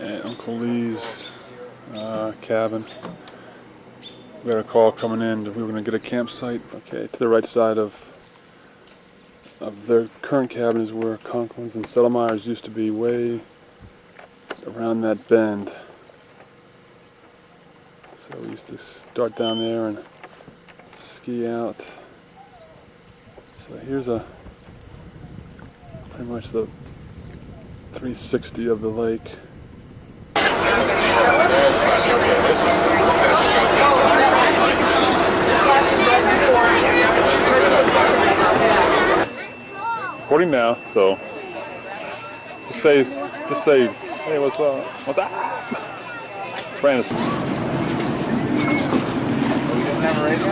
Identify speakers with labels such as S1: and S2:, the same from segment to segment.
S1: at Uncle Lee's cabin. We got a call coming in that we were going to get a campsite. Okay, to the right side of their current cabin is where Conklin's and Settlemeyer's used to be, way around that bend. So we used to start down there and ski out. So here's pretty much the 360 of the lake. Recording now, so just say, hey, what's up? What's up? Brandon.
S2: Oh, you didn't have a radio?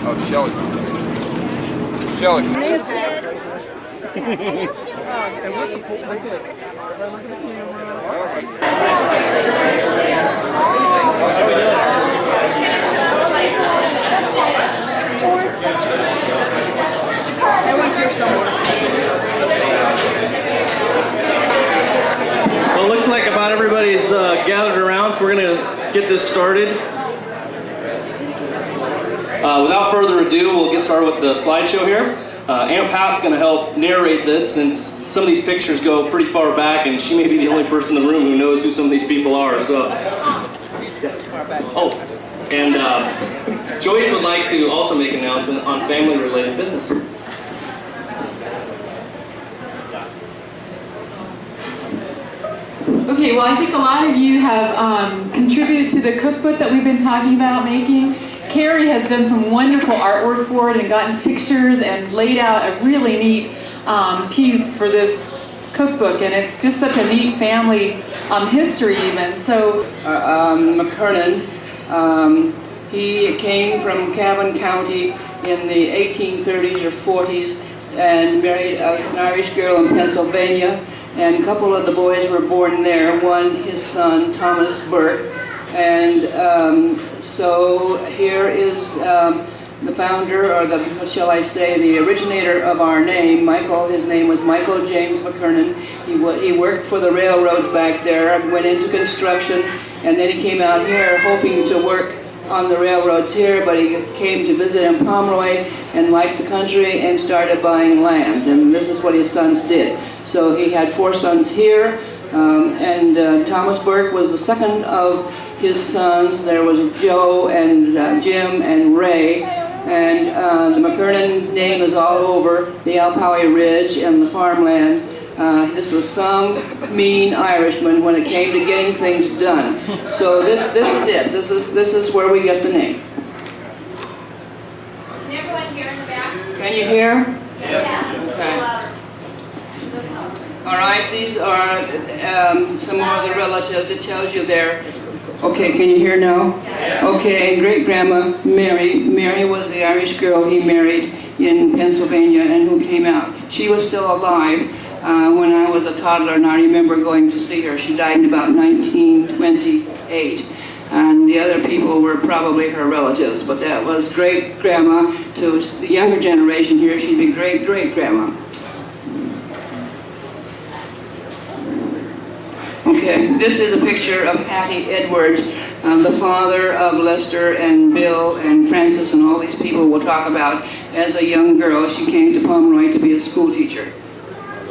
S2: Oh, Shelly.
S3: Well, it looks like about everybody's gathered around, so we're going to get this started. Without further ado, we'll get started with the slideshow here. Aunt Pat's going to help narrate this since some of these pictures go pretty far back, and she may be the only person in the room who knows who some of these people are. So, and Joyce would like to also make an announcement on family-related business.
S4: Okay, well, I think a lot of you have contributed to the cookbook that we've been talking about making. Kerry has done some wonderful artwork for it and gotten pictures and laid out a really neat piece for this cookbook, and it's just such a neat family history even. So
S5: McKeirnan, he came from Cavan County in the 1830s or 40s and married an Irish girl in Pennsylvania, and a couple of the boys were born there. One, his son, Thomas Burke, and so here is the founder, or the, shall I say, the originator of our name, Michael. His name was Michael James McKeirnan. He worked for the railroads back there, went into construction, and then he came out here hoping to work on the railroads here, but he came to visit in Pomeroy and liked the country and started buying land, and this is what his sons did. So he had 4 sons here, and Thomas Burke was the second of his sons. There was Joe and Jim and Ray, and the McKeirnan name is all over the Alpowie Ridge and the farmland. This was some mean Irishman when it came to getting things done. So this is it. This is where we get the name.
S6: Can everyone hear in the back?
S5: Can you hear?
S6: Yeah.
S5: Okay. All right, these are some more of the relatives. It tells you there. Okay, can you hear now? Okay, great-grandma Mary. Mary was the Irish girl he married in Pennsylvania and who came out. She was still alive when I was a toddler, and I remember going to see her. She died in about 1928. And the other people were probably her relatives, but that was great-grandma. To the younger generation here, she'd be great-great-grandma. Okay, this is a picture of Hattie Edwards, the father of Lester and Bill and Francis and all these people we'll talk about. As a young girl, she came to Pomeroy to be a school teacher.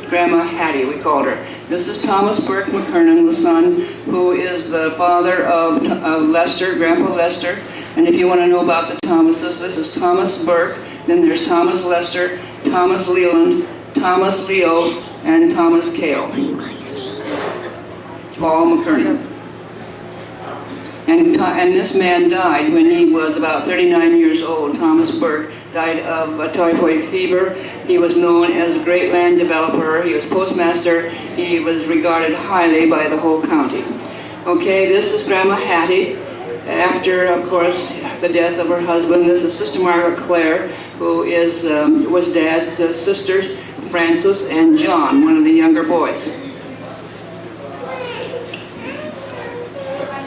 S5: Grandma Hattie, we called her. This is Thomas Burke McKeirnan, the son, who is the father of Lester, Grandpa Lester. And if you want to know about the Thomases, this is Thomas Burke, then there's Thomas Lester, Thomas Leland, Thomas Leo, and Thomas Cale. Paul McKeirnan. And this man died when he was about 39 years old. Thomas Burke died of a typhoid fever. He was known as a great land developer. He was postmaster. He was regarded highly by the whole county. Okay, this is Grandma Hattie. After, of course, the death of her husband, this is Sister Margaret Clare, who was Dad's sisters, Francis and John, one of the younger boys.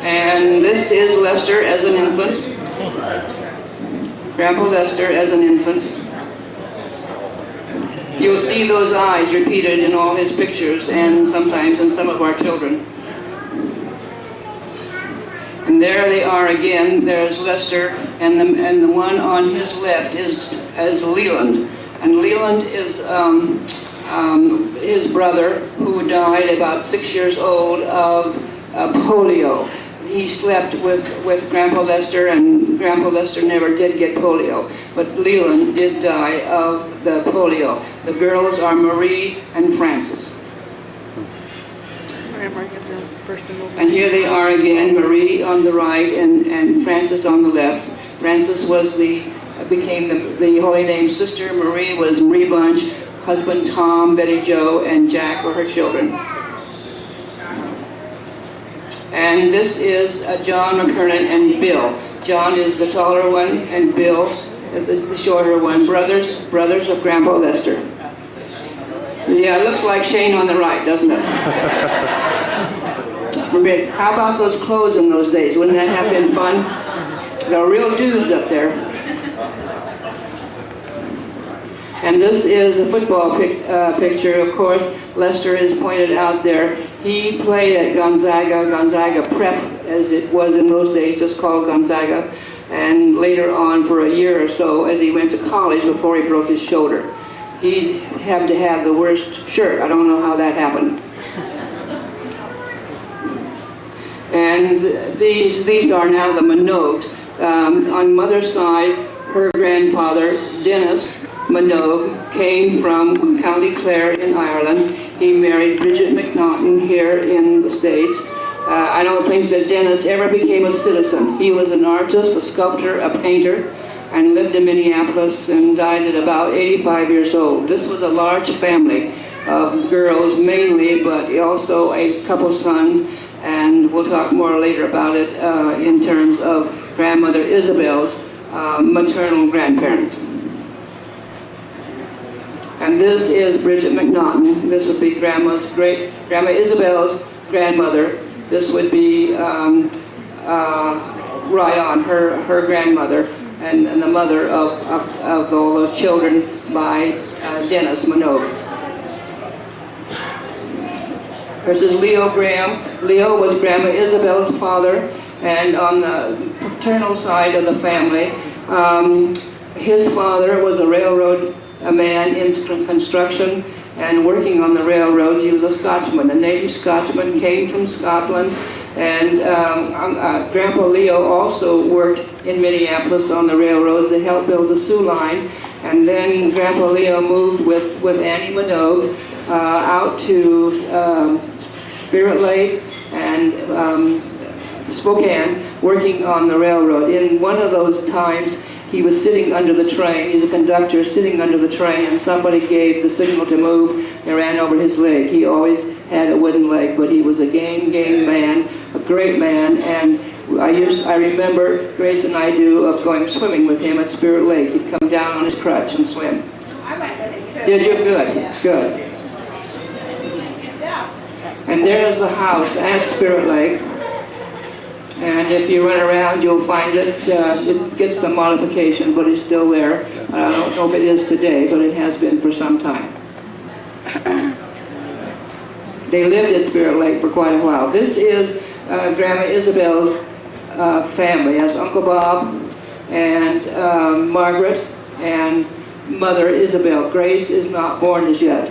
S5: And this is Lester as an infant. Grandpa Lester as an infant. You'll see those eyes repeated in all his pictures and sometimes in some of our children. And there they are again. There's Lester, and the one on his left is Leland. And Leland is his brother, who died about 6 years old of polio. He slept with Grandpa Lester, and Grandpa Lester never did get polio, but Leland did die of the polio. The girls are Marie and Frances. And here they are again, Marie on the right and Frances on the left. Frances became the Holy Name sister. Marie was Marie Bunch. Husband Tom, Betty Jo, and Jack were her children. And this is John McKeirnan and Bill. John is the taller one, and Bill, the shorter one. Brothers of Grandpa Lester. Yeah, it looks like Shane on the right, doesn't it? How about those clothes in those days? Wouldn't that have been fun? There are real dudes up there. And this is a football picture. Of course, Lester is pointed out there. He played at Gonzaga Prep, as it was in those days, just called Gonzaga. And later on, for a year or so, as he went to college before he broke his shoulder. He had to have the worst shirt. I don't know how that happened. And these are now the Minogues. On Mother's side, her grandfather, Dennis Minogue, came from County Clare in Ireland. He married Bridget McKeirnan here in the States. I don't think that Dennis ever became a citizen. He was an artist, a sculptor, a painter, and lived in Minneapolis and died at about 85 years old. This was a large family of girls mainly, but also a couple sons, and we'll talk more later about it in terms of grandmother Isabel's maternal grandparents. And this is Bridget McKeirnan. This would be Grandma Isabel's grandmother. This would be right on her grandmother and the mother of all those children by Dennis Minogue. This is Leo Graham. Leo was Grandma Isabel's father, and on the paternal side of the family, his father was a man in construction and working on the railroads. He was a Scotchman, a native Scotchman, came from Scotland, and Grandpa Leo also worked in Minneapolis on the railroads. They helped build the Sioux Line, and then Grandpa Leo moved with Annie Minogue out to Spirit Lake and Spokane, working on the railroad. In one of those times, he was sitting under the train. He's a conductor sitting under the train, and somebody gave the signal to move. They ran over his leg. He always had a wooden leg, but he was a game man, a great man. And I remember, Grace and I do, of going swimming with him at Spirit Lake. He'd come down on his crutch and swim.
S6: I went with it too.
S5: Did you? Good. And there's the house at Spirit Lake. And if you run around, you'll find that it gets some modification, but it's still there. I don't know if it is today, but it has been for some time. They lived at Spirit Lake for quite a while. This is Grandma Isabel's family. As Uncle Bob and Margaret and Mother Isabel. Grace is not born as yet.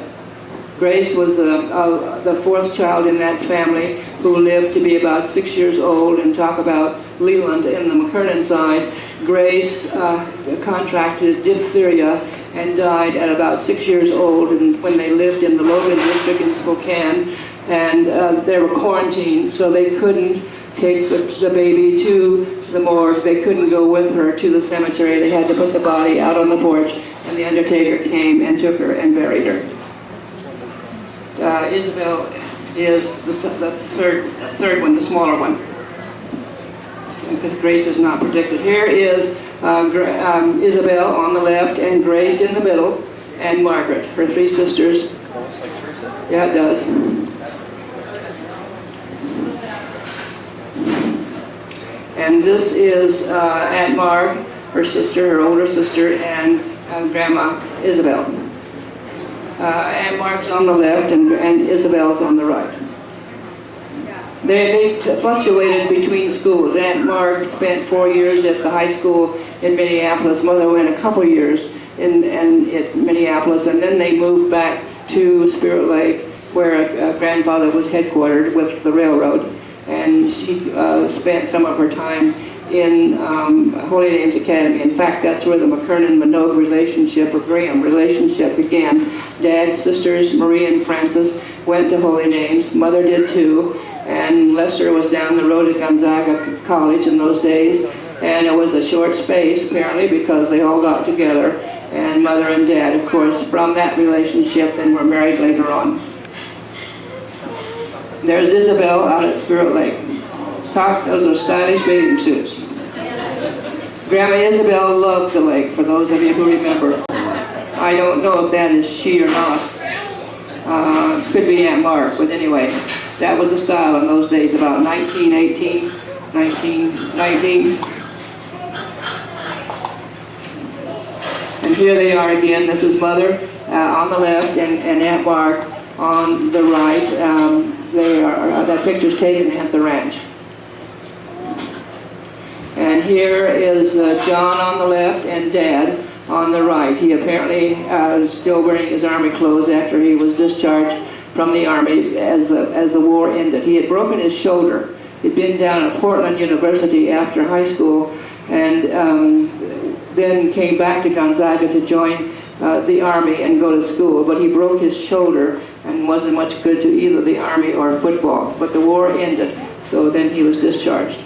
S5: Grace was the fourth child in that family who lived to be about 6 years old. And talk about Leland in the McKeirnan side. Grace contracted diphtheria and died at about 6 years old, and when they lived in the Logan district in Spokane, and they were quarantined, so they couldn't take the baby to the morgue. They couldn't go with her to the cemetery. They had to put the body out on the porch, and the undertaker came and took her and buried her. Isabel is the third one, the smaller one, because Grace is not predicted. Here is Isabel on the left, and Grace in the middle, and Margaret, her three sisters. Yeah, it does. And this is Aunt Marg, her sister, her older sister, and Grandma Isabel. Aunt Mark's on the left and Isabel's on the right. They fluctuated between schools. Aunt Mark spent 4 years at the high school in Minneapolis. Mother went a couple years in Minneapolis, and then they moved back to Spirit Lake, where grandfather was headquartered with the railroad. And she spent some of her time in Holy Names Academy. In fact, that's where the McKeirnan-Minogue relationship, or Graham relationship, began. Dad's sisters, Marie and Frances, went to Holy Names. Mother did too. And Lester was down the road at Gonzaga College in those days. And it was a short space, apparently, because they all got together. And Mother and Dad, of course, from that relationship, then were married later on. There's Isabel out at Spirit Lake. Those are stylish bathing suits. Grandma Isabel loved the lake, for those of you who remember. I don't know if that is she or not. Could be Aunt Mark, but anyway, that was the style in those days, about 1918, 1919. And here they are again. This is Mother on the left and Aunt Mark on the right. That picture's taken at the ranch. And here is John on the left and Dad on the right. He apparently is still wearing his Army clothes after he was discharged from the Army as the war ended. He had broken his shoulder. He'd been down at Portland University after high school, and then came back to Gonzaga to join the Army and go to school. But he broke his shoulder and wasn't much good to either the Army or football. But the war ended, so then he was discharged.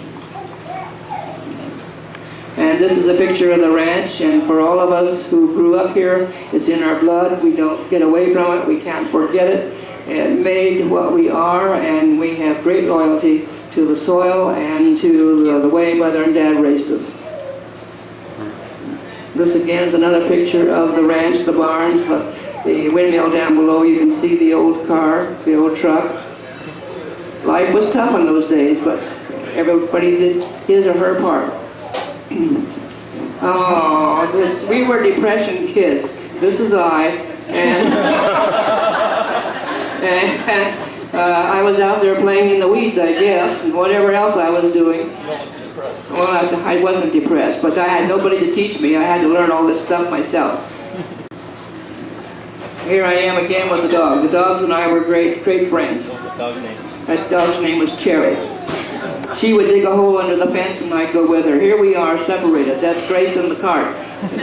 S5: And this is a picture of the ranch, and for all of us who grew up here, it's in our blood. We don't get away from it. We can't forget it. It made what we are, and we have great loyalty to the soil and to the way Mother and Dad raised us. This again is another picture of the ranch, the barns, the windmill down below. You can see the old car, the old truck. Life was tough in those days, but everybody did his or her part. We were depression kids. This is I, and I was out there playing in the weeds, I guess, and whatever else I was doing. Well, I wasn't depressed, but I had nobody to teach me. I had to learn all this stuff myself. Here I am again with the dog. The dogs and I were great friends. That dog's name was Cherry. She would dig a hole under the fence and I'd go with her. Here we are, separated. That's Grace in the cart.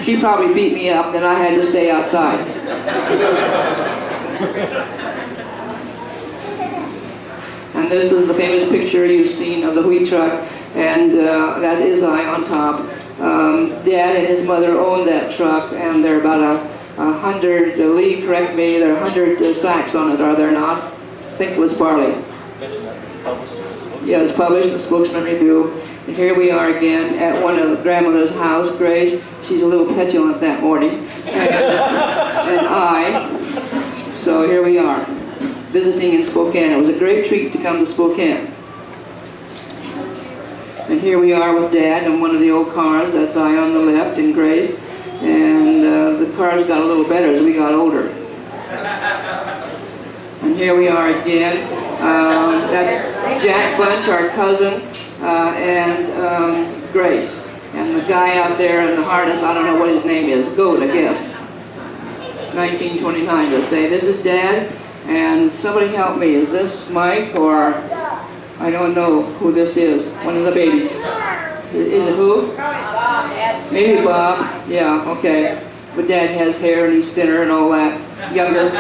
S5: She probably beat me up, then I had to stay outside. And this is the famous picture you've seen of the wheat truck, and that is I on top. Dad and his mother owned that truck, and there are about 100, Lee, correct me, there are 100 sacks on it, are there not? I think it was barley. Yeah, it's published in the Spokesman Review. And here we are again at one of grandmother's house, Grace. She's a little petulant that morning. And I. So here we are, visiting in Spokane. It was a great treat to come to Spokane. And here we are with Dad in one of the old cars. That's I on the left and Grace. And the cars got a little better as we got older. And here we are again. That's Jack Bunch, our cousin, and Grace. And the guy out there in the harness, I don't know what his name is, Goat, I guess. 1929, let's say. This is Dad, and somebody help me. Is this Mike, or I don't know who this is, one of the babies. Is it who? Maybe Bob. Yeah, okay. But Dad has hair, and he's thinner and all that. Younger.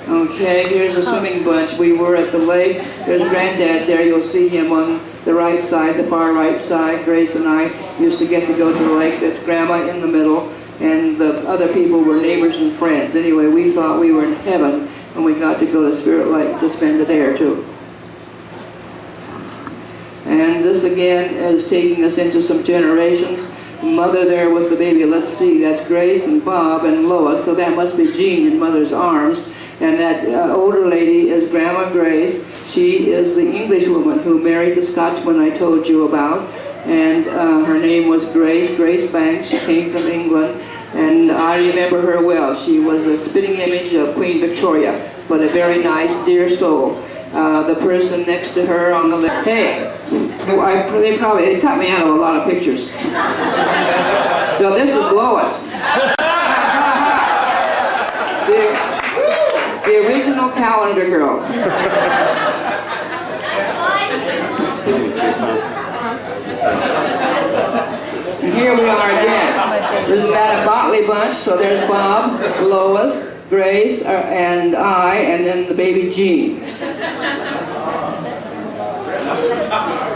S5: Okay, here's a swimming bunch. We were at the lake. There's Granddad there. You'll see him on the right side, the far right side. Grace and I used to get to go to the lake. That's Grandma in the middle, and the other people were neighbors and friends. Anyway, we thought we were in heaven when we got to go to Spirit Lake to spend a day or two. And this again is taking us into some generations. Mother there with the baby. Let's see, that's Grace and Bob and Lois, so that must be Jean in Mother's arms. And that older lady is Grandma Grace. She is the English woman who married the Scotchman I told you about. And her name was Grace Banks. She came from England. and I remember her well. She was a spitting image of Queen Victoria, but a very nice, dear soul. The person next to her on the left. Hey, they cut me out of a lot of pictures. So this is Lois. The original calendar girl. And here we are again. Isn't that a motley bunch? So there's Bob, Lois, Grace, and I, and then the baby Jean.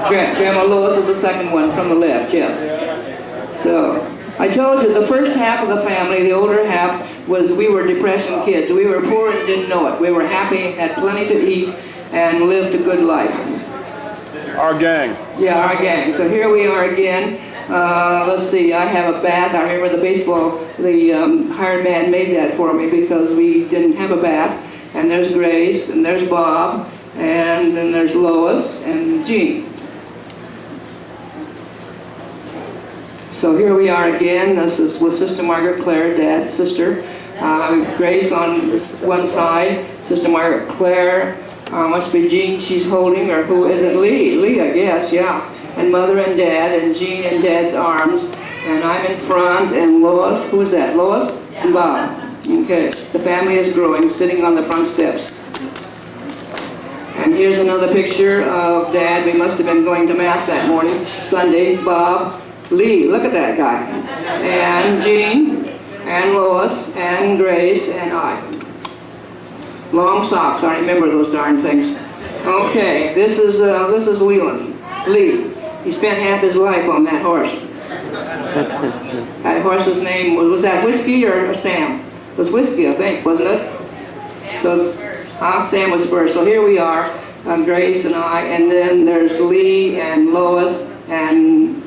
S5: Grandma Lois is the second one from the left, yes. So, I told you the first half of the family, the older half, we were depression kids. We were poor and didn't know it. We were happy, had plenty to eat, and lived a good life.
S1: Our gang.
S5: Yeah, our gang. So here we are again. Let's see, I have a bat. I remember the hired man made that for me because we didn't have a bat. And there's Grace, and there's Bob, and then there's Lois and Jean. So here we are again. This is with Sister Margaret Claire, Dad's sister. Grace on this one side, Sister Margaret Claire, must be Jean she's holding, or who is it? Lee, I guess, yeah. And Mother and Dad, and Jean in Dad's arms, and I'm in front, and Lois, who is that? Lois? Yeah. And Bob. Okay, the family is growing, sitting on the front steps. And here's another picture of Dad. We must have been going to Mass that morning, Sunday. Bob, Lee, look at that guy. And Jean, and Lois, and Grace, and I. Long socks, I remember those darn things. Okay, this is Lee. He spent half his life on that horse. That horse's name was that Whiskey or Sam? It was Whiskey, I think, wasn't it? So, Sam was first. So here we are, Grace and I, and then there's Lee and Lois and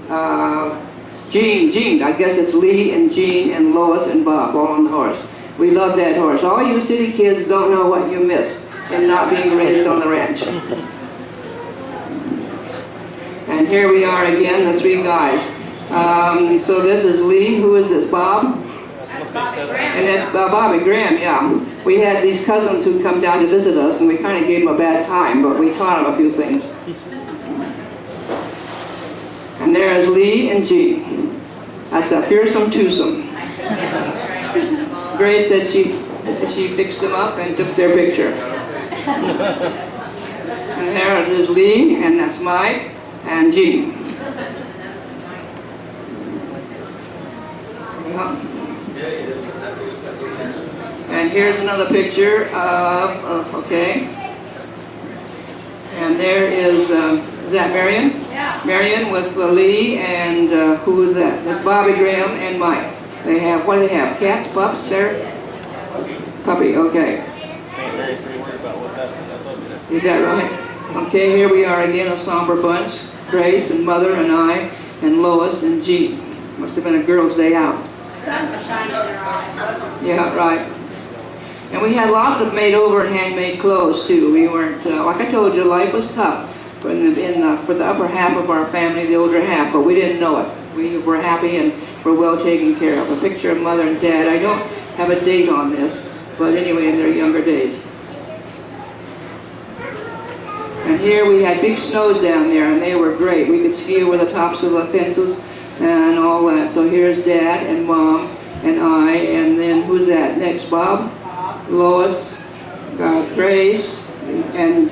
S5: Jean. I guess it's Lee and Jean and Lois and Bob all on the horse. We love that horse. All you city kids don't know what you miss in not being raised on the ranch. And here we are again, the three guys. So this is Lee. Who is this? Bob? And that's Bobby Graham, yeah. We had these cousins who'd come down to visit us, and we kind of gave them a bad time, but we taught them a few things. And there is Lee and Jean. That's a fearsome twosome. Grace said she fixed them up and took their picture. And there is Lee, and that's Mike, and Jean. And here's another picture of okay. And there is that Marion? Yeah. Marion with Lee, and who is that? That's Bobby Graham and Mike. They have, what do they have? Cats, pups there? Puppy, okay. Is that right? Okay, here we are again, a somber bunch. Grace and Mother and I and Lois and Jean. Must have been a girls' day out. Yeah, right. And we had lots of made-over handmade clothes too. We weren't, like I told you, life was tough for the upper half of our family, the older half, but we didn't know it. We were happy and were well taken care of. A picture of Mother and Dad. I don't have a date on this, but anyway, in their younger days. And here we had big snows down there, and they were great. We could ski over the tops of the fences and all that. So here's Dad and Mom and I, and then who's that next? Bob, Lois, Grace, and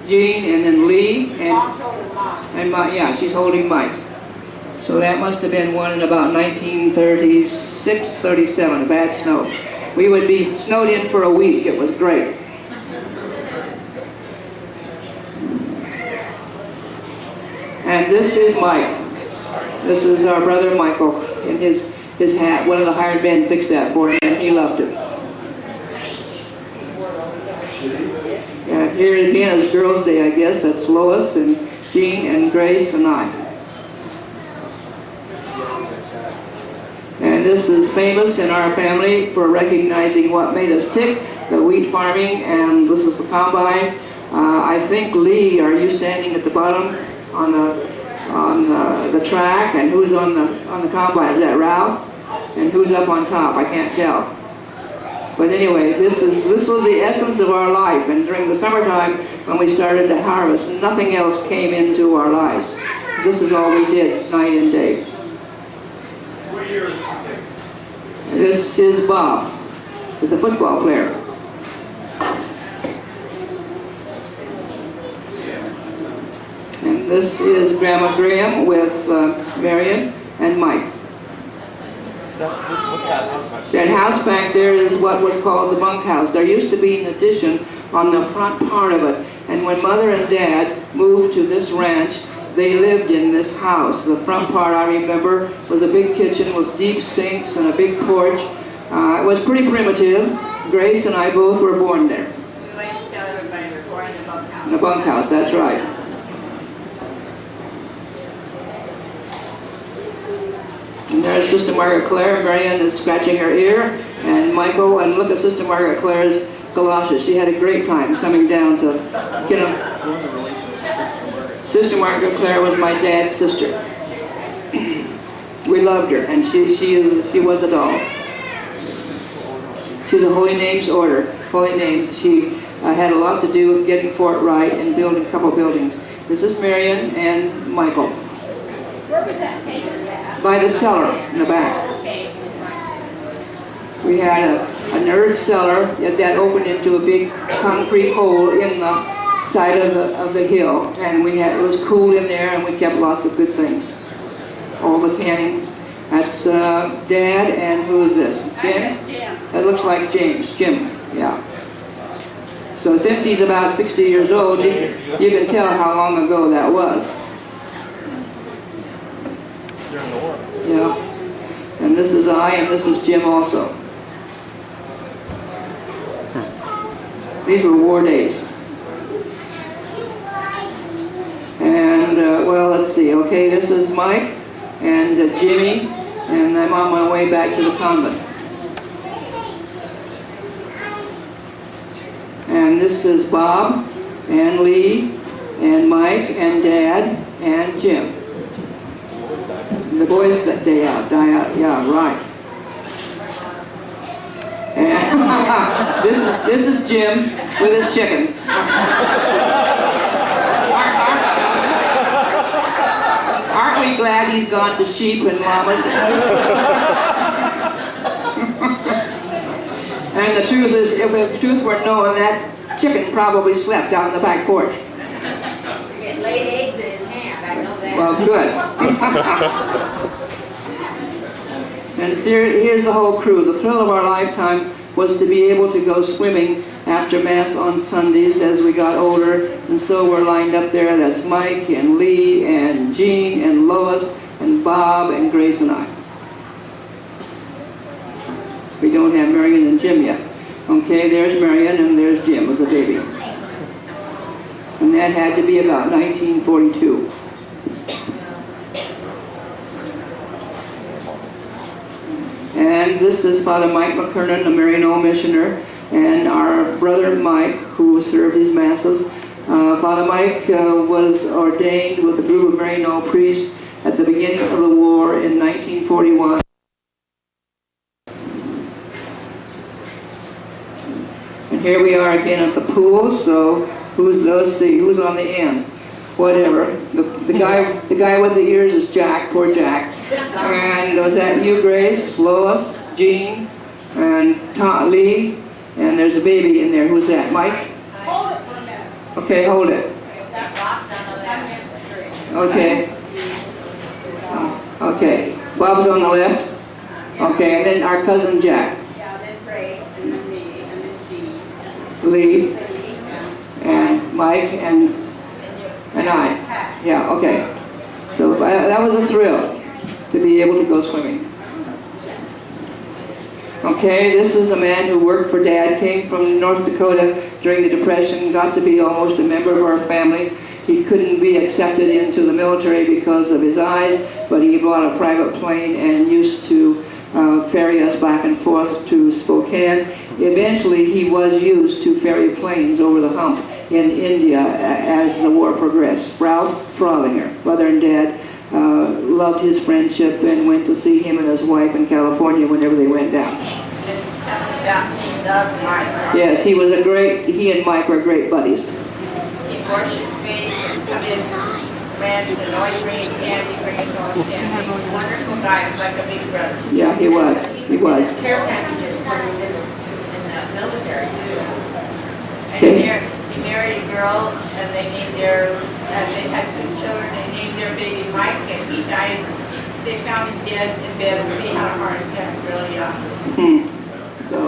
S5: Jean, and then Lee, and Mike. Yeah, she's holding Mike. So that must have been one in about 1936, 37, a bad snow. We would be snowed in for a week. It was great. And this is Mike. This is our brother Michael in his hat. One of the hired men fixed that for him, and he loved it. And here again is Girls' Day, I guess. That's Lois and Jean and Grace and I. And this is famous in our family for recognizing what made us tick, the wheat farming, and this is the combine. I think, Lee, are you standing at the bottom on the track, and who's on the combine? Is that Ralph? And who's up on top, I can't tell. But anyway, this was the essence of our life. And during the summertime, when we started to harvest, nothing else came into our lives. This is all we did, night and day. This is Bob. He's a football player. And this is Grandma Graham with Marion and Mike. That house back there is what was called the bunkhouse. There used to be an addition on the front part of it. And when Mother and Dad moved to this ranch, they lived in this house. The front part, I remember, was a big kitchen with deep sinks and a big porch. It was pretty primitive. Grace and I both were born there.
S6: We like to tell everybody we're born in the bunkhouse.
S5: In a bunkhouse, that's right. And there's Sister Margaret Clare. Marion is scratching her ear. And Michael, and look at Sister Margaret Clare's galoshes. She had a great time coming down to get them. Sister Margaret Clare was my dad's sister. We loved her, and she was a doll. She's a Holy Names order. Holy Names. She had a lot to do with getting Fort Wright and building a couple buildings. This is Marion and Michael.
S6: Where was that taken at?
S5: By the cellar in the back.
S6: Okay.
S5: We had an earth cellar that opened into a big concrete hole in the side of the hill, and it was cool in there, and we kept lots of good things. All the canning. That's Dad, and who is this? Jim? That looks like James. Jim, yeah. So since he's about 60 years old, you can tell how long ago that was.
S2: During the war.
S5: Yeah. And this is I, and this is Jim also. These were war days. And, well, let's see. Okay, this is Mike and Jimmy, and I'm on my way back to the convent. And this is Bob and Lee and Mike and Dad and Jim. And the boys that die out, yeah, right. And this is Jim with his chicken. Aren't we glad he's gone to sheep and llamas? And the truth is, if the truth were known, that chicken probably slept out in the back porch.
S6: It laid eggs in his hand, I know that.
S5: Well, good. And here's the whole crew. The thrill of our lifetime was to be able to go swimming after Mass on Sundays as we got older. And so we're lined up there. That's Mike and Lee and Jean and Lois and Bob and Grace and I. We don't have Marion and Jim yet. Okay, there's Marion and there's Jim as a baby. And that had to be about 1942. And this is Father Mike McKeirnan, a Maryknoll missioner, and our brother Mike, who served his masses. Father Mike was ordained with a group of Maryknoll priests at the beginning of the war in 1941. And here we are again at the pool. So let's see, who's on the end? Whatever. The guy with the ears is Jack. Poor Jack. And was that you, Grace, Lois, Jean, and Lee? And there's a baby in there. Who's that? Mike?
S6: Hold it for a minute.
S5: Okay, hold it.
S6: That rock's on the left.
S5: Okay. Okay. Bob's on the left. Okay, and then our cousin Jack.
S6: Yeah, then Grace, and then me, and then Jean.
S5: Lee,
S6: and
S5: and Mike, and I. Yeah, okay. So that was a thrill to be able to go swimming. Okay, this is a man who worked for Dad, came from North Dakota during the Depression, got to be almost a member of our family. He couldn't be accepted into the military because of his eyes, but he bought a private plane and used to ferry us back and forth to Spokane. Eventually, he was used to ferry planes over the hump in India as the war progressed. Ralph Frothinger, Mother and Dad loved his friendship and went to see him and his wife in California whenever they went down. Yes, he and Mike were great buddies.
S6: He washed his face and come in friends and always bring candy, bring his own candy. Wonderful guy, like a big brother.
S5: Yeah, he was. He was.
S6: Care packages for in the military too. And
S5: Okay.
S6: he married a girl and they named they had 2 children, they named their baby Mike and he died, they found him dead in bed, he had a heart attack really young.
S5: So,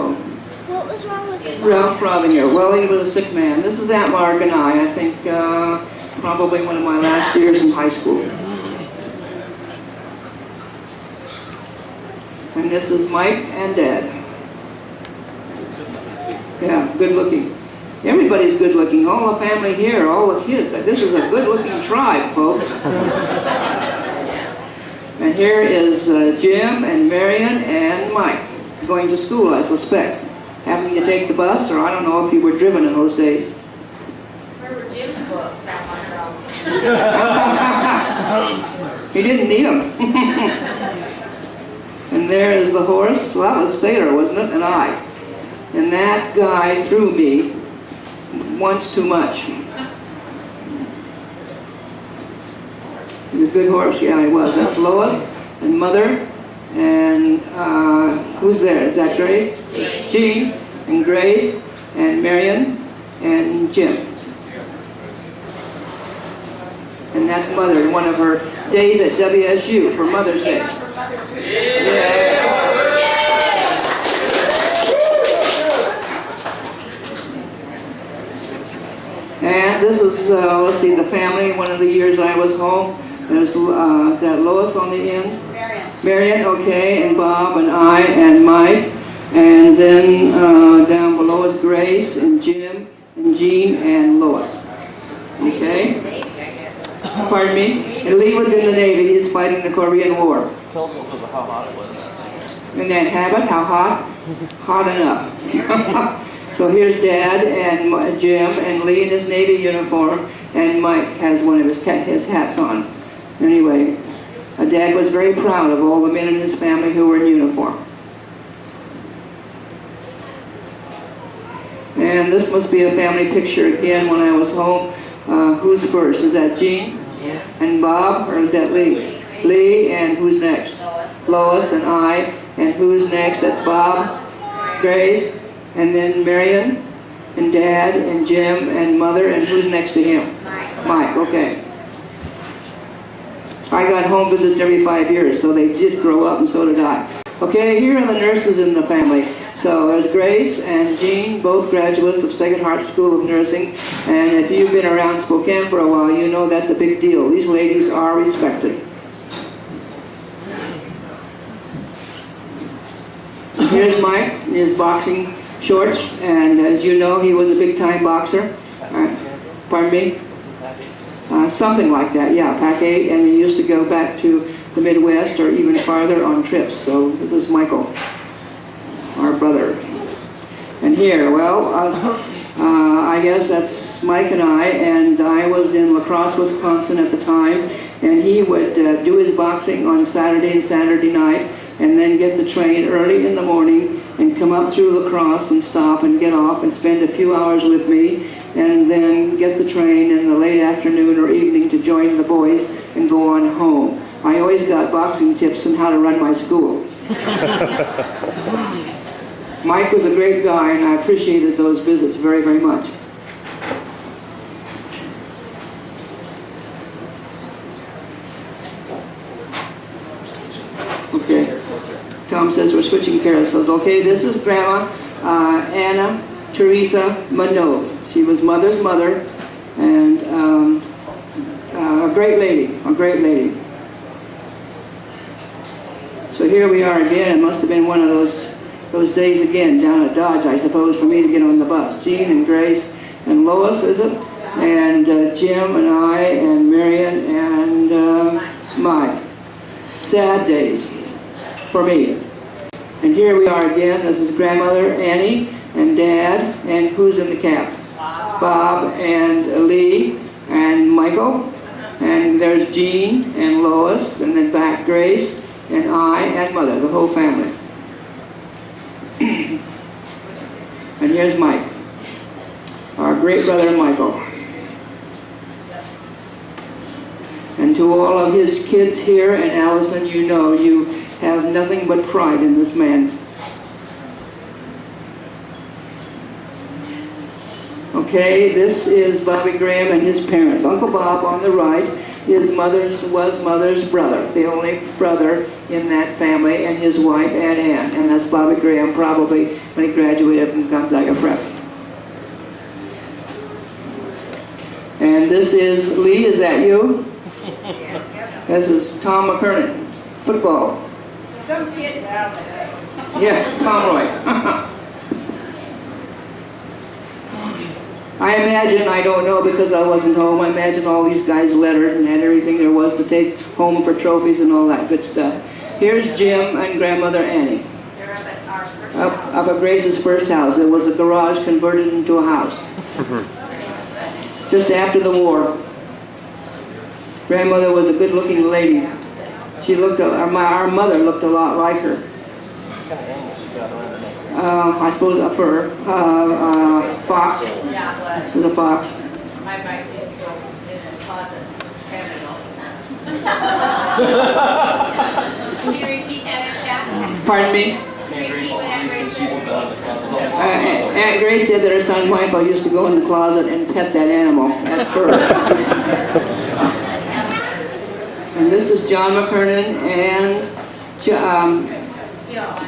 S7: What was wrong with his
S5: Ralph Rothinger, well, he was a sick man. This is Aunt Mark and I think probably one of my last years in high school. And this is Mike and Dad. Yeah, good looking. Everybody's good looking, all the family here, all the kids. This is a good looking tribe, folks. And here is Jim and Marion and Mike, going to school, I suspect. Having to take the bus, or I don't know if you were driven in those days.
S6: Where were Jim's books? I wonder.
S5: He didn't need them. And there is the horse. Well, that was Sailor, wasn't it? And I. And that guy threw me once too much. He was a good horse. Yeah, he was. That's Lois and Mother. And who's there? Is that Grace? Jean and Grace and Marion and Jim. And that's Mother, one of her days at WSU for Mother's Day. Yeah. And this is, let's see, the family. One of the years I was home, there's is that Lois on the end? Marion, okay, and Bob and I and Mike. And then down below is Grace and Jim and Jean and Lois. Okay? Pardon me? And Lee was in the Navy. He was fighting the Korean War.
S3: Tell us a little bit how hot it was.
S5: And that habit, how hot? Hot enough. So here's Dad and Jim and Lee in his Navy uniform, and Mike has one of his hats on. Anyway, Dad was very proud of all the men in his family who were in uniform. And this must be a family picture again when I was home. Who's first? Is that Jean?
S6: Yeah.
S5: And Bob, or is that Lee? Lee, and who's next? Lois and I. And who's next? That's Bob, Grace, and then Marion, and Dad, and Jim, and Mother, and who's next to him? Mike, okay. I got home visits every 5 years, so they did grow up, and so did I. Okay, here are the nurses in the family. So there's Grace and Jean, both graduates of Sacred Heart School of Nursing, and if you've been around Spokane for a while, you know that's a big deal. These ladies are respected. Here's Mike in his boxing shorts, and as you know, he was a big-time boxer. Pardon me? Something like that, yeah, Pac 8, and he used to go back to the Midwest or even farther on trips. So this is Michael, our brother. And here, well, I guess that's Mike and I was in La Crosse, Wisconsin at the time, and he would do his boxing on Saturday and Saturday night, and then get the train early in the morning and come up through La Crosse and stop and get off and spend a few hours with me, and then get the train in the late afternoon or evening to join the boys and go on home. I always got boxing tips on how to run my school. Mike was a great guy, and I appreciated those visits very, very much. Okay. Tom says we're switching carousels. Okay, this is Grandma Anna Teresa Monod. She was Mother's mother, and a great lady, a great lady. So here we are again. It must have been one of those days again down at Dodge, I suppose, for me to get on the bus. Jean and Grace and Lois, is it? And Jim and I and Marion and Mike. Sad days for me. And here we are again. This is Grandmother Annie and Dad, and who's in the cab? Bob and Lee and Michael And there's Jean and Lois, and then back Grace, and I, and Mother, the whole family. And here's Mike, our great brother Michael. And to all of his kids here, and Allison, you know you have nothing but pride in this man. Okay, this is Bobby Graham and his parents. Uncle Bob on the right was Mother's brother, the only brother in that family, and his wife, Aunt Ann. And that's Bobby Graham probably when he graduated from Gonzaga Prep. And this is, Lee, is that you? This is Tom McKeirnan, football.
S6: Some kid down there.
S5: Yeah, Conroy. I imagine, I don't know because I wasn't home, I imagine all these guys lettered and had everything there was to take home for trophies and all that good stuff. Here's Jim and Grandmother Annie.
S6: They're up at our first
S5: Up at Grace's first house. It was a garage converted into a house. Just after the war. Grandmother was a good-looking lady. She looked, our mother looked a lot like her. I suppose a fur, fox.
S6: Yeah,
S5: It was a fox.
S6: my bike is go in the closet, having all the time.
S8: Can you repeat that, Jack?
S5: Pardon me?
S8: Repeat what Aunt Grace said.
S5: Aunt Grace said that her son Michael used to go in the closet and pet that animal, that fur. And this is John McKeirnan and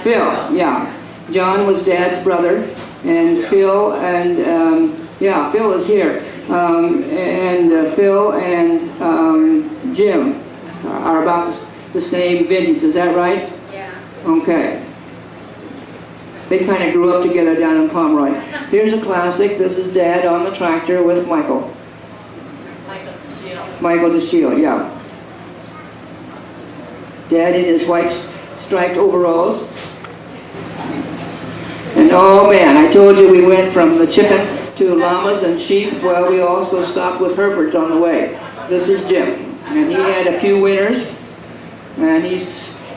S5: Phil, yeah. John was Dad's brother, and Phil and, Phil is here. Phil and Jim are about the same vintage, is that right?
S6: Yeah.
S5: Okay. They kind of grew up together down in Pomeroy. Here's a classic. This is Dad on the tractor with Michael.
S6: Michael Shield.
S5: Michael DeShiel, yeah. Dad in his white striped overalls. And oh man, I told you we went from the chicken to llamas and sheep. Well, we also stopped with Herefords on the way. This is Jim. And he had a few winners. And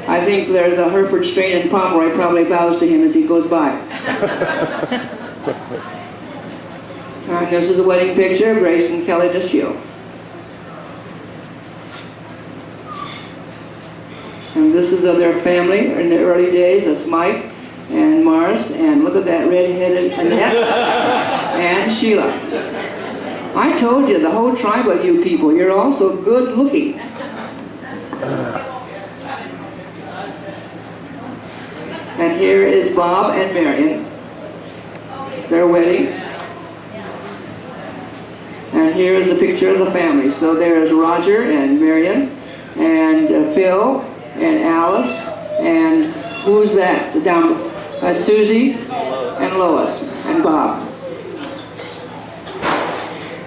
S5: I think the Hereford strain in Pomeroy probably bows to him as he goes by. And this is a wedding picture of Grace and Kelly DeShiel. And this is of their family in the early days. That's Mike and Mars, and look at that red-headed Annette and Sheila. I told you, the whole tribe of you people, you're all so good-looking. And here is Bob and Marion, their wedding. And here is a picture of the family. So there is Roger and Marion, and Phil, and Alice, and who's that down? Susie, and Lois, and Bob.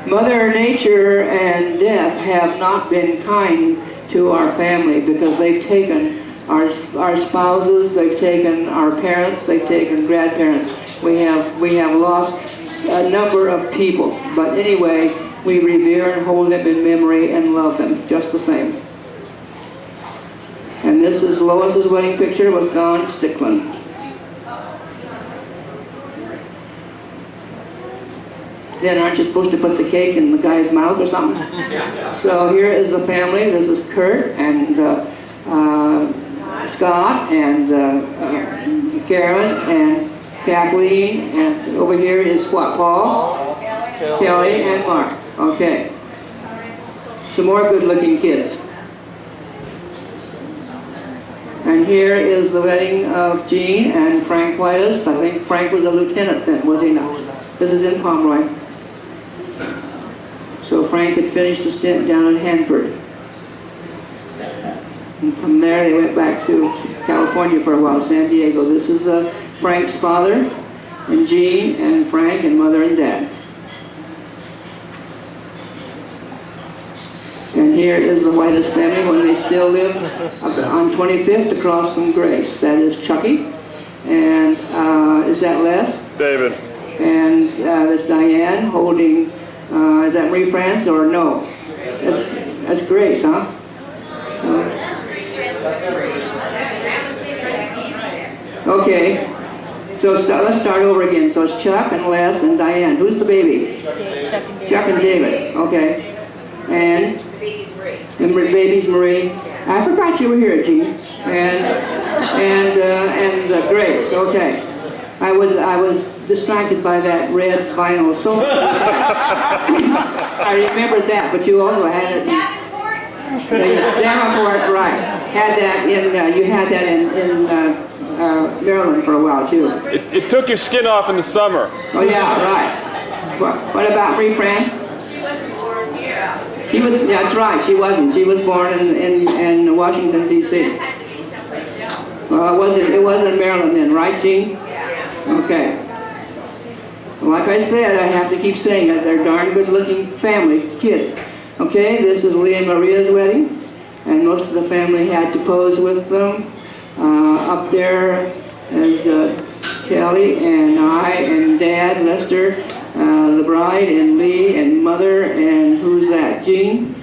S5: Mother Nature and death have not been kind to our family because they've taken our spouses, they've taken our parents, they've taken grandparents. We have lost a number of people, but anyway, we revere and hold them in memory and love them just the same. And this is Lois's wedding picture with Don Stickland. Then aren't you supposed to put the cake in the guy's mouth or something? So here is the family. This is Kurt and Scott and Karen and Kathleen, and over here is what, Paul? Kelly and Mark. Okay. Some more good-looking kids. And here is the wedding of Jean and Frank Whiteis. I think Frank was a lieutenant then, was he not? This is in Pomeroy. So Frank had finished a stint down in Hanford. And from there they went back to California for a while, San Diego. This is Frank's father, and Jean, and Frank, and Mother and Dad. And here is the Whiteis family when they still lived on 25th across from Grace. That is Chucky. And is that Les?
S1: David.
S5: And there's Diane holding, is that Marie France or no? That's Grace, huh? Okay. So let's start over again. So it's Chuck and Les and Diane. Who's the baby? Chuck and David. Okay. And the baby's Marie. I forgot you were here, Jean. And Grace. Okay. I was distracted by that red vinyl. So I remembered that, but you also had it. Davenport, right? Had that in. You had that in Maryland for a while too.
S1: It took your skin off in the summer.
S5: Oh yeah, right. What about Marie France? She was. That's right. She wasn't. She was born in Washington D.C. Well, it wasn't Maryland then, right, Jean? Okay. Like I said, I have to keep saying it. They're darn good-looking family, kids. Okay, this is Lee and Maria's wedding, and most of the family had to pose with them. Up there is Kelly and I and Dad, Lester, the bride, and Lee and Mother, and who's that? Jean?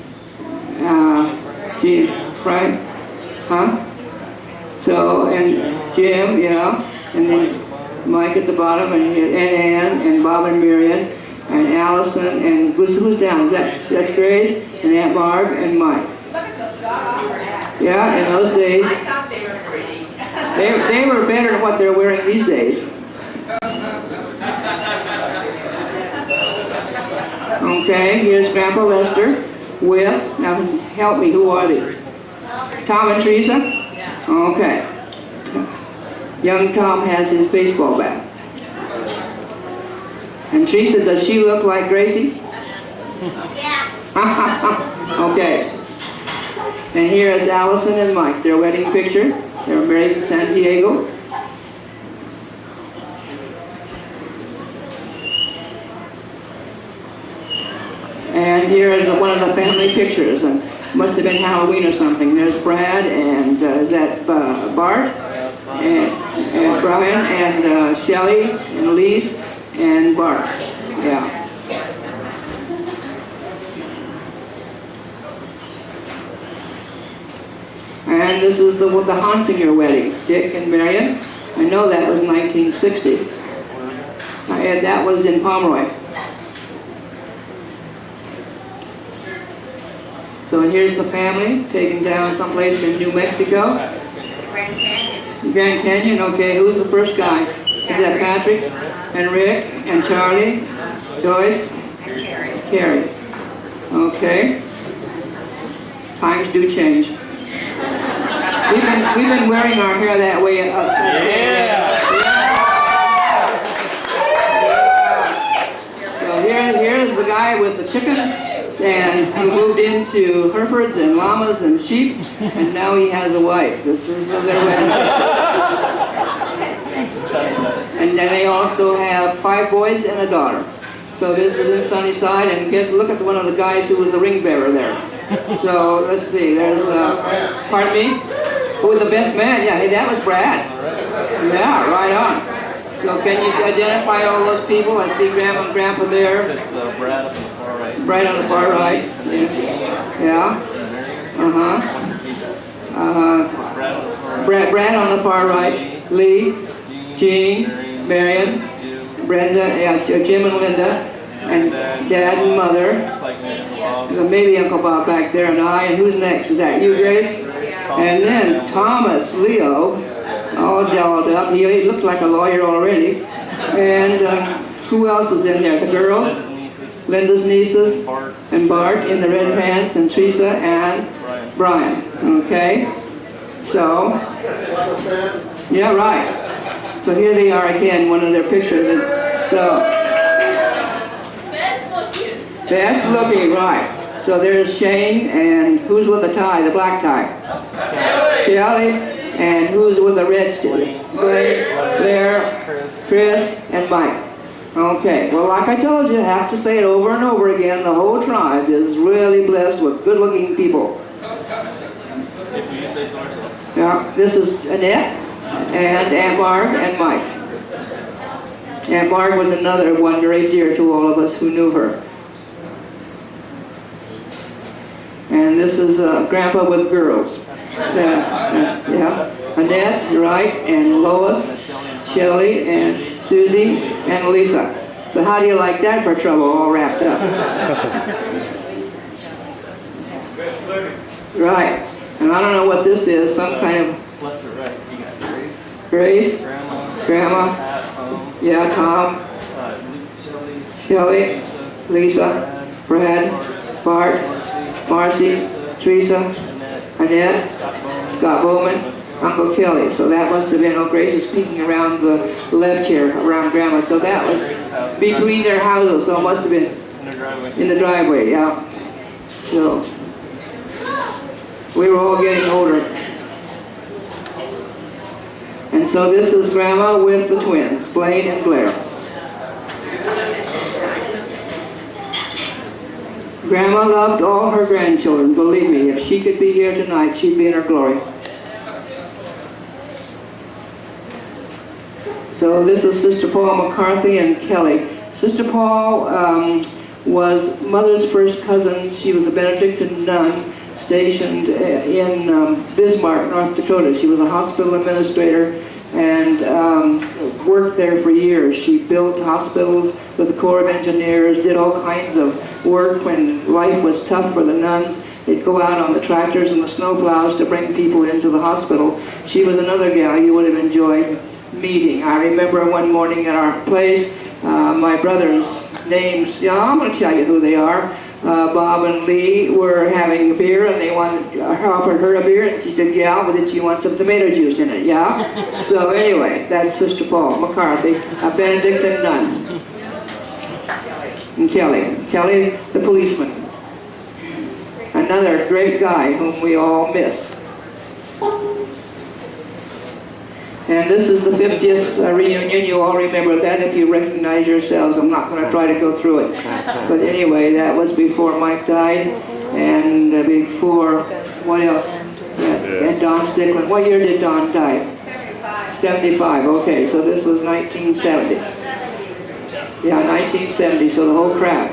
S5: Jean, Frank? Huh? So, and Jim, yeah, and then Mike at the bottom, and Ann, and Bob and Marion, and Allison, and who's down? That's Grace, and Aunt Barb, and Mike. Yeah, in those days.
S6: I thought they were pretty.
S5: They were better than what they're wearing these days. Okay, here's Grandpa Lester with, now help me, who are they? Tom and Teresa? Okay. Young Tom has his baseball bat. And Teresa, does she look like Gracie?
S6: Yeah.
S5: Okay. And here is Allison and Mike, their wedding picture. They were married in San Diego. And here is one of the family pictures. Must have been Halloween or something. There's Brad and is that Bart? And Brian and Shelley and Elise and Bart. Yeah. And this is the Honsinger wedding, Dick and Marion. I know that was 1960. And that was in Pomeroy. So here's the family taken down someplace in New Mexico.
S6: Grand Canyon.
S5: Grand Canyon, okay. Who's the first guy? Is that Patrick and Rick and Charlie, Joyce,
S6: And Kerry.
S5: Kerry. Okay. Times do change. We've been wearing our hair that way. So here's the guy with the chicken, and he moved into Herefords and llamas and sheep, and now he has a wife. This is their wedding. And then they also have 5 boys and a daughter. So this is in Sunnyside, and look at one of the guys who was the ring bearer there. So let's see, there's, pardon me? Oh, the best man, yeah, hey, that was Brad. Yeah, right on. So can you identify all those people? I see Grandma and Grandpa there.
S3: It's Brad on the far right.
S5: Brad on the far right. Yeah. Brad on the far right. Lee, Jean, Marion, Brenda, yeah, Jim and Linda, and Dad and Mother. Maybe Uncle Bob back there, and I. And who's next? Is that you, Grace? And then Thomas Leo, all dolled up. He looked like a lawyer already. And who else is in there? The girls? Linda's nieces, and Bart in the red pants, and Teresa and Brian. Okay? So, yeah, right. So here they are again, one of their pictures. So, best looking, right. So there's Shane, and who's with the tie, the black tie? Kelly. And who's with the red stick? Claire, Chris, and Mike. Okay, well, like I told you, I have to say it over and over again, the whole tribe is really blessed with good-looking people. Yeah, this is Annette, and Aunt Barb, and Mike. Aunt Barb was another one very dear to all of us who knew her. And this is Grandpa with girls. Yeah, Annette, you're right, and Lois, Shelley, and Susie, and Lisa. So how do you like that for trouble all wrapped up? Right. And I don't know what this is, some kind of...
S2: Left or right? You got Grace.
S5: Grace? Grandma?
S2: Tom.
S5: Yeah, Tom. Shelley. Lisa. Brad. Bart. Marcy. Teresa. Annette. Scott Bowman. Uncle Kelly. So that must have been, oh, Grace is peeking around the left here, around Grandma. So that was between their houses, so it must have been in the driveway, yeah. So we were all getting older. And so this is Grandma with the twins, Blaine and Blair. Grandma loved all her grandchildren. Believe me, if she could be here tonight, she'd be in her glory. So this is Sister Paul McCarthy and Kelly. Sister Paul was Mother's first cousin. She was a Benedictine nun stationed in Bismarck, North Dakota. She was a hospital administrator and worked there for years. She built hospitals with the Corps of Engineers, did all kinds of work when life was tough for the nuns. They'd go out on the tractors and the snowplows to bring people into the hospital. She was another gal you would have enjoyed meeting. I remember one morning at our place, my brother's names, yeah, I'm going to tell you who they are. Bob and Lee were having a beer and they wanted, offered her a beer and she said, yeah, but did you want some tomato juice in it, yeah? So anyway, that's Sister Paul McCarthy, a Benedictine nun. And Kelly the policeman. Another great guy whom we all miss. And this is the 50th reunion. You'll all remember that if you recognize yourselves. I'm not going to try to go through it. But anyway, that was before Mike died and before, what else? And Don Stickland. What year did Don die? 75. Okay, so this was 1970. Yeah, 1970, so the whole crowd.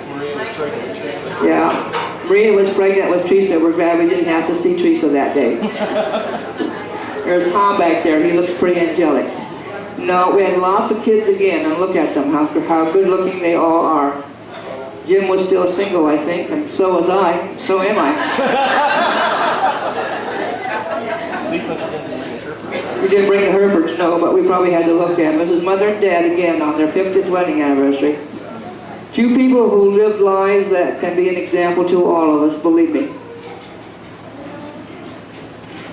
S5: Yeah, Maria was pregnant with Teresa. We're glad we didn't have to see Teresa that day. There's Tom back there. He looks pretty angelic. No, we had lots of kids again, and look at them, how good looking they all are. Jim was still single, I think, and so was I. So am I. We didn't bring the Herfords, no, but we probably had to look at them. This is Mother and Dad again on their 50th wedding anniversary. Two people who lived lives that can be an example to all of us, believe me.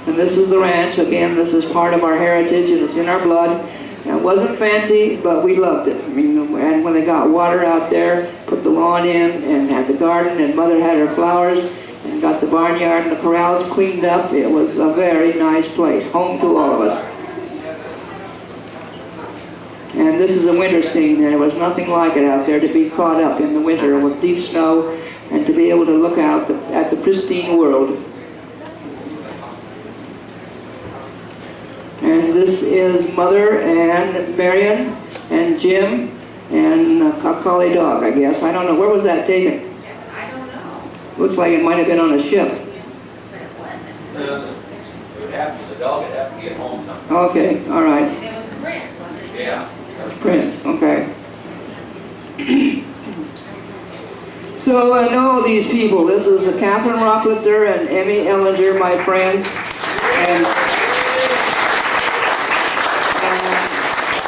S5: And this is the ranch. Again, this is part of our heritage and it's in our blood. And it wasn't fancy, but we loved it. I mean, and when they got water out there, put the lawn in and had the garden, and Mother had her flowers and got the barnyard and the corrals cleaned up. It was a very nice place, home to all of us. And this is a winter scene. There was nothing like it out there to be caught up in the winter with deep snow and to be able to look out at the pristine world. And this is Mother and Marion and Jim and a collie dog, I guess. I don't know. Where was that taken?
S8: I don't know.
S5: Looks like it might have been on a ship.
S8: But it wasn't.
S9: It would have to, the dog would have to get home sometime.
S5: Okay, all right.
S8: And it was Prince, wasn't it?
S9: Yeah.
S5: Prince, okay. So I know these people. This is Catherine Rocklitzer and Emmy Ellinger, my friends. And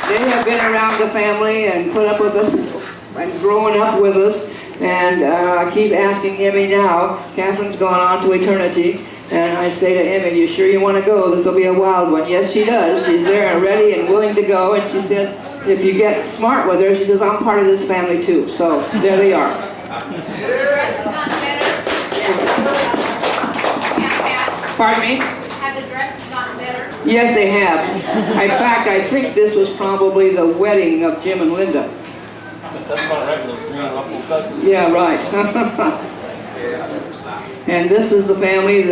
S5: they have been around the family and put up with us and grown up with us. And I keep asking Emmy now. Catherine's gone on to eternity. And I say to Emmy, you sure you want to go? This will be a wild one. Yes, she does. She's there and ready and willing to go. And she says, if you get smart with her, she says, I'm part of this family too. So there they are.
S8: The dress has gotten better.
S5: Pardon me?
S8: Have the dresses gotten better?
S5: Yes, they have. In fact, I think this was probably the wedding of Jim and Linda.
S2: That's not right, those green ruffled tuxes.
S5: Yeah, right. And this is the family.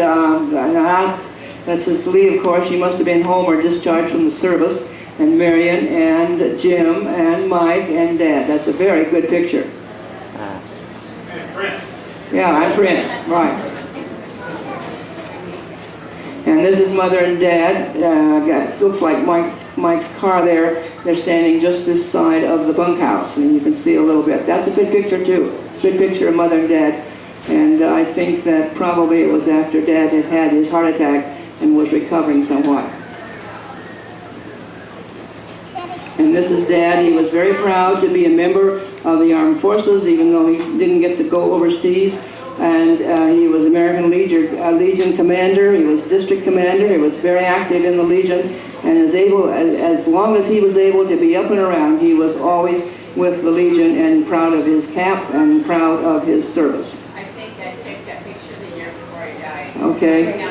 S5: This is Lee, of course. She must have been home or discharged from the service. And Marion and Jim and Mike and Dad. That's a very good picture.
S9: And Prince.
S5: Yeah, I'm Prince. Right. And this is Mother and Dad. It looks like Mike's car there. They're standing just this side of the bunkhouse, and you can see a little bit. That's a good picture too. Good picture of Mother and Dad. And I think that probably it was after Dad had had his heart attack and was recovering somewhat. And this is Dad. He was very proud to be a member of the armed forces, even though he didn't get to go overseas. And he was American Legion commander. He was district commander. He was very active in the Legion, and as long as he was able to be up and around, he was always with the Legion and proud of his cap and proud of his service.
S6: I think I took that picture the year before he died.
S5: Okay.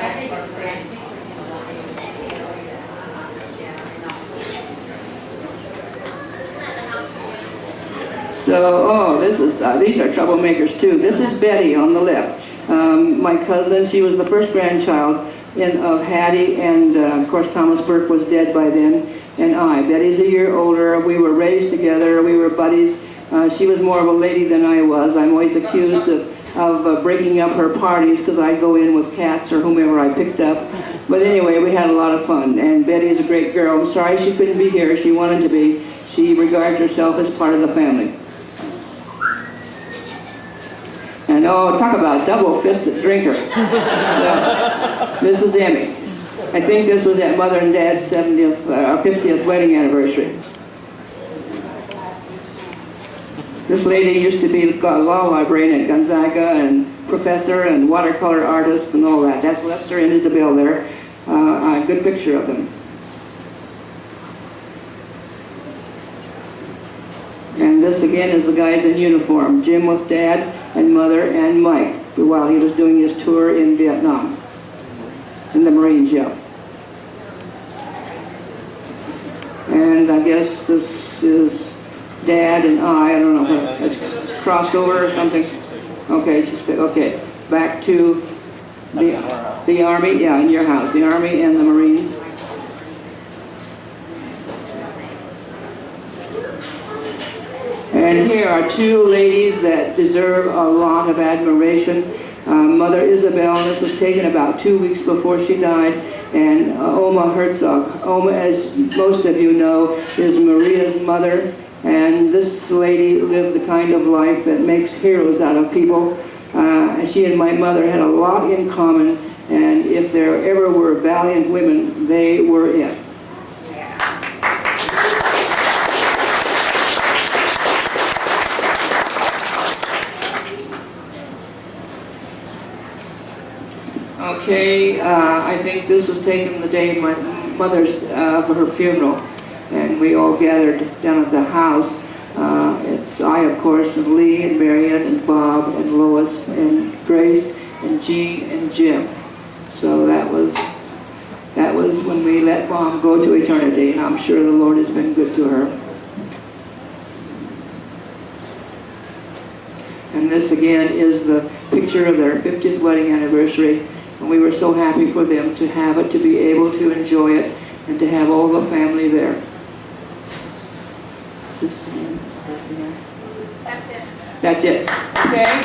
S5: So, these are troublemakers too. This is Betty on the left. My cousin, she was the first grandchild of Hattie, and of course Thomas Burke was dead by then, and I. Betty's a year older. We were raised together. We were buddies. She was more of a lady than I was. I'm always accused of breaking up her parties because I'd go in with cats or whomever I picked up. But anyway, we had a lot of fun, and Betty is a great girl. I'm sorry she couldn't be here. She wanted to be. She regards herself as part of the family. And oh, talk about double-fisted drinker. So, this is Emmy. I think this was at Mother and Dad's 50th wedding anniversary. This lady used to be a law librarian at Gonzaga and professor and watercolor artist and all that. That's Lester and Isabel there. A good picture of them. And this again is the guys in uniform. Jim with Dad and Mother and Mike while he was doing his tour in Vietnam. In the Marines, yeah. And I guess this is Dad and I don't know, it's crossover or something. Okay, okay. Back to the Army, yeah, in your house. The Army and the Marines. And here are two ladies that deserve a lot of admiration. Mother Isabel, this was taken about 2 weeks before she died, and Oma Herzog. Oma, as most of you know, is Maria's mother, and this lady lived the kind of life that makes heroes out of people. She and my mother had a lot in common, and if there ever were valiant women, they were it. Okay, I think this was taken the day of my mother's, for her funeral, and we all gathered down at the house. It's I, of course, and Lee, and Marion, and Bob, and Lois, and Grace, and Jean, and Jim. So that was when we let Mom go to eternity, and I'm sure the Lord has been good to her. And this again is the picture of their 50th wedding anniversary. And we were so happy for them to have it, to be able to enjoy it, and to have all the family there.
S8: That's it.
S5: That's it. Okay?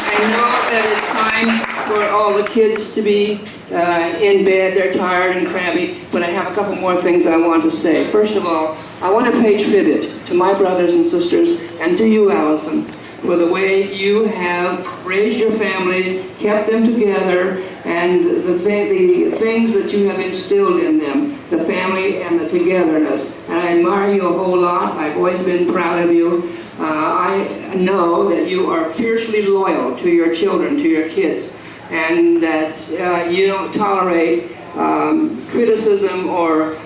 S5: I know that it's time for all the kids to be in bed. They're tired and crampy, but I have a couple more things I want to say. First of all, I want to pay tribute to my brothers and sisters and to you, Allison, for the way you have raised your families, kept them together, and the things that you have instilled in them, the family and the togetherness. And I admire you a whole lot. I've always been proud of you. I know that you are fiercely loyal to your children, to your kids, and that you don't tolerate criticism or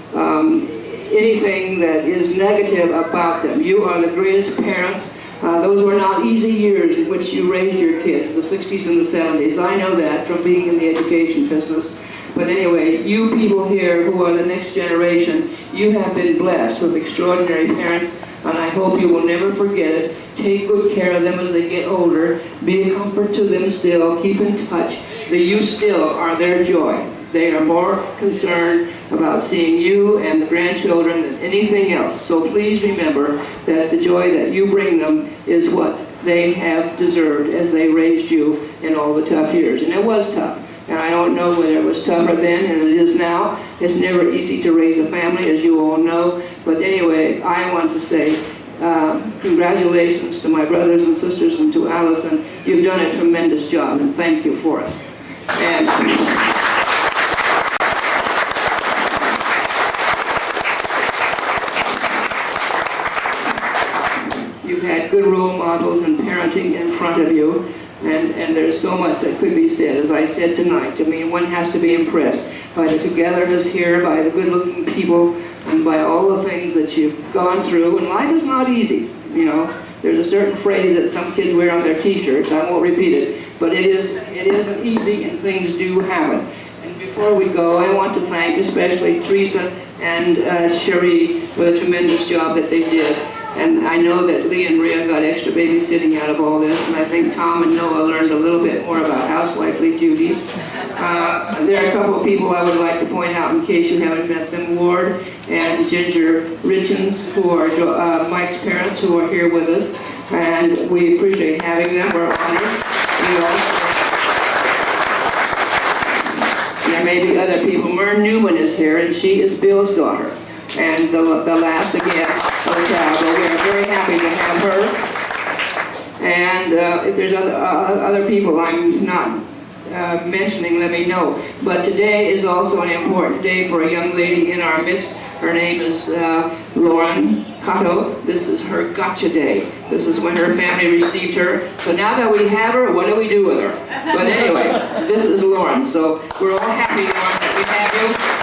S5: anything that is negative about them. You are the greatest parents. Those were not easy years in which you raised your kids, the 60s and the 70s. I know that from being in the education business. But anyway, you people here who are the next generation, you have been blessed with extraordinary parents, and I hope you will never forget it. Take good care of them as they get older. Be a comfort to them still. Keep in touch. That you still are their joy. They are more concerned about seeing you and the grandchildren than anything else. So please remember that the joy that you bring them is what they have deserved as they raised you in all the tough years. And it was tough. And I don't know whether it was tougher then than it is now. It's never easy to raise a family, as you all know. But anyway, I want to say congratulations to my brothers and sisters and to Allison. You've done a tremendous job, and thank you for it. And you've had good role models and parenting in front of you, and there's so much that could be said. As I said tonight, I mean, one has to be impressed by the togetherness here, by the good-looking people, and by all the things that you've gone through. And life is not easy, you know. There's a certain phrase that some kids wear on their t-shirts. I won't repeat it, but it isn't easy, and things do happen. And before we go, I want to thank especially Teresa and Cherie for the tremendous job that they did. And I know that Lee and Rhea got extra babysitting out of all this, and I think Tom and Noah learned a little bit more about housewifely duties. There are a couple of people I would like to point out in case you haven't met them, Ward and Ginger Richens, who are Mike's parents, who are here with us, and we appreciate having them. We're honored. There may be other people. Myrn Newman is here, and she is Bill's daughter. And the last, again, of the child. But we are very happy to have her. And if there's other people I'm not mentioning, let me know. But today is also an important day for a young lady in our midst. Her name is Lauren Cotto. This is her gotcha day. This is when her family received her. So now that we have her, what do we do with her? But anyway, this is Lauren. So we're all happy, Lauren, that we have you.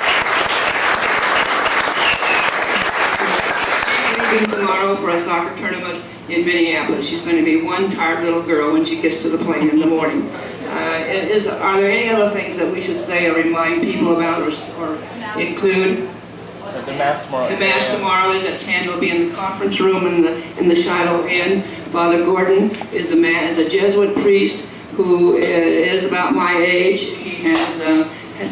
S5: Tomorrow for a soccer tournament in Minneapolis. She's going to be one tired little girl when she gets to the plane in the morning. Are there any other things that we should say or remind people about or include?
S3: The Mass tomorrow.
S5: The Mass tomorrow is at 10. It'll be in the conference room in the Shiloh Inn. Father Gordon is a Jesuit priest who is about my age. He has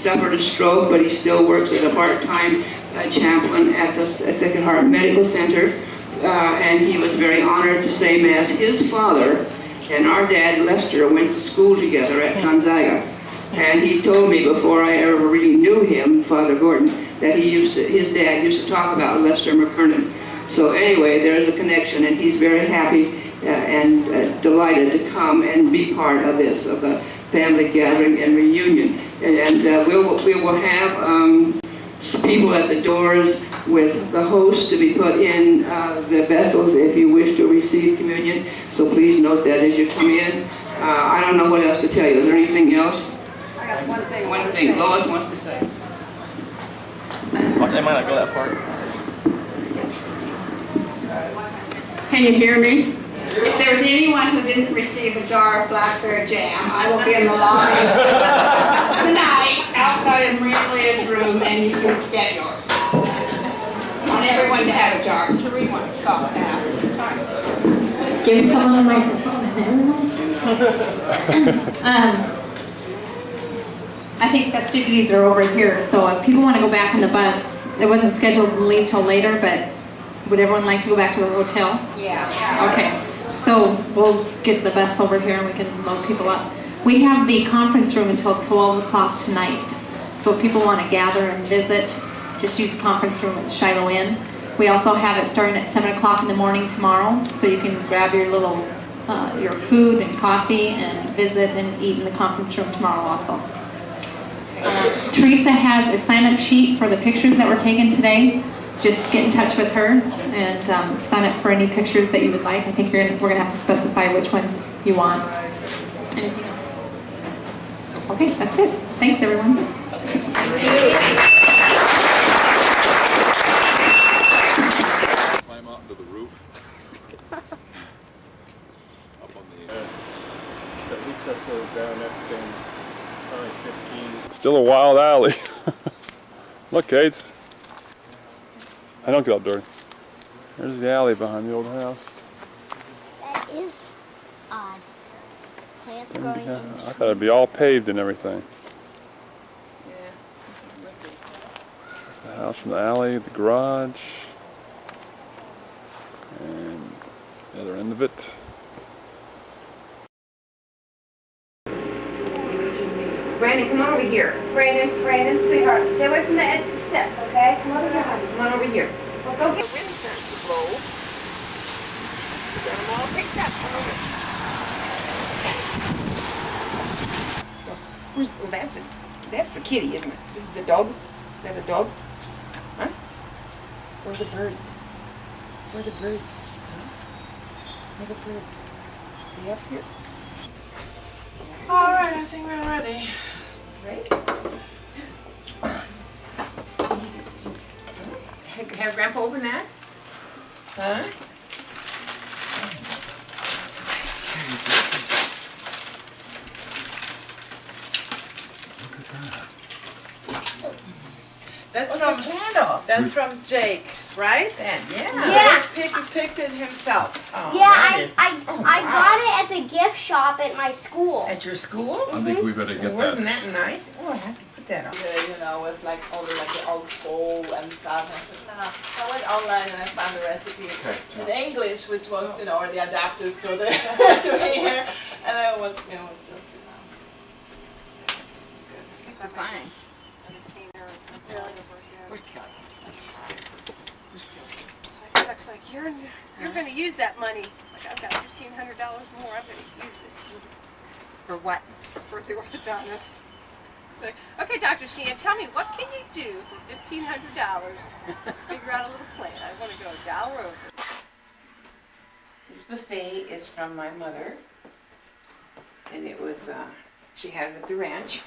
S5: suffered a stroke, but he still works as a part-time chaplain at the Sacred Heart Medical Center, and he was very honored to say Mass. His father and our dad, Lester, went to school together at Gonzaga, and he told me before I ever really knew him, Father Gordon, that his dad used to talk about Lester McKeirnan. So anyway, there's a connection, and he's very happy and delighted to come and be part of this, of a family gathering and reunion. And we will have people at the doors with the host to be put in the vessels if you wish to receive communion. So please note that as you come in. I don't know what else to tell you. Is there anything else?
S6: I got one thing.
S5: One thing Lois wants to say.
S3: I might not go that far.
S8: Can you hear me? If there's anyone who didn't receive a jar of blackberry jam, I will be in the lobby tonight outside of Maria Leah's room, and you can get yours. I want everyone to have a jar. Terry wants to talk after.
S4: Give someone the microphone.
S10: I think festivities are over here, so if people want to go back on the bus, it wasn't scheduled to leave till later, but would everyone like to go back to the hotel?
S8: Yeah.
S10: Okay, so we'll get the bus over here and we can load people up. We have the conference room until 12 o'clock tonight, so if people want to gather and visit, just use the conference room at the Shiloh Inn. We also have it starting at 7 o'clock in the morning tomorrow, so you can grab your little your food and coffee and visit and eat in the conference room tomorrow also. Teresa has a sign-up sheet for the pictures that were taken today. Just get in touch with her and sign up for any pictures that you would like. I think we're going to have to specify which ones you want. Anything else? Okay, that's it. Thanks, everyone.
S1: Climb out to the roof. Up on the
S2: So we took those down, that's been probably 15.
S1: Still a wild alley. Look, Gates. I don't get up dirty. There's the alley behind the old house.
S7: That is odd. Plants growing
S1: Yeah,
S7: in
S1: I thought it'd be all paved and everything. The house from the alley, the garage, and the other end of it.
S11: Brandon, come on over here.
S12: Brandon, sweetheart, stay away from the edge of the steps, okay? Come over here, honey.
S11: Come on over here.
S12: Well, go get...
S6: The wind starts to blow. Got them all picked up. Come over.
S11: Where's, well, that's the kitty, isn't it? This is a dog? Is that a dog? Huh? Where are the birds? Where are the birds? Huh? Where are the birds? Are they up here?
S6: All right, I think we're ready.
S11: Right?
S6: Have Grandpa open that? Huh?
S13: That's
S6: What's
S13: from
S6: the candle?
S13: That's from Jake, right?
S6: Yeah.
S12: Yeah.
S13: So he picked it himself.
S6: Oh,
S12: Yeah,
S6: that is-
S12: I
S6: oh,
S12: got
S6: wow.
S12: it at the gift shop at my school.
S6: At your school?
S1: I think we better get
S6: Wasn't
S1: that.
S6: that nice? Oh, I have to put that on.
S13: With like all the old bowl and stuff. I said, no. So I went online and I found the recipe in English, which was already adapted to the to here, and it was just it was just as good.
S6: It's fine.
S14: Looks like you're going to use that money. Like I've got $1,500 more. I'm going to use it
S6: For what?
S14: for the orthodontist. So, okay, Dr. Sheehan, tell me, what can you do for $1,500? Let's figure out a little plan. I want to go a dollar over.
S6: This buffet is from my mother, and it was, she had it at the ranch.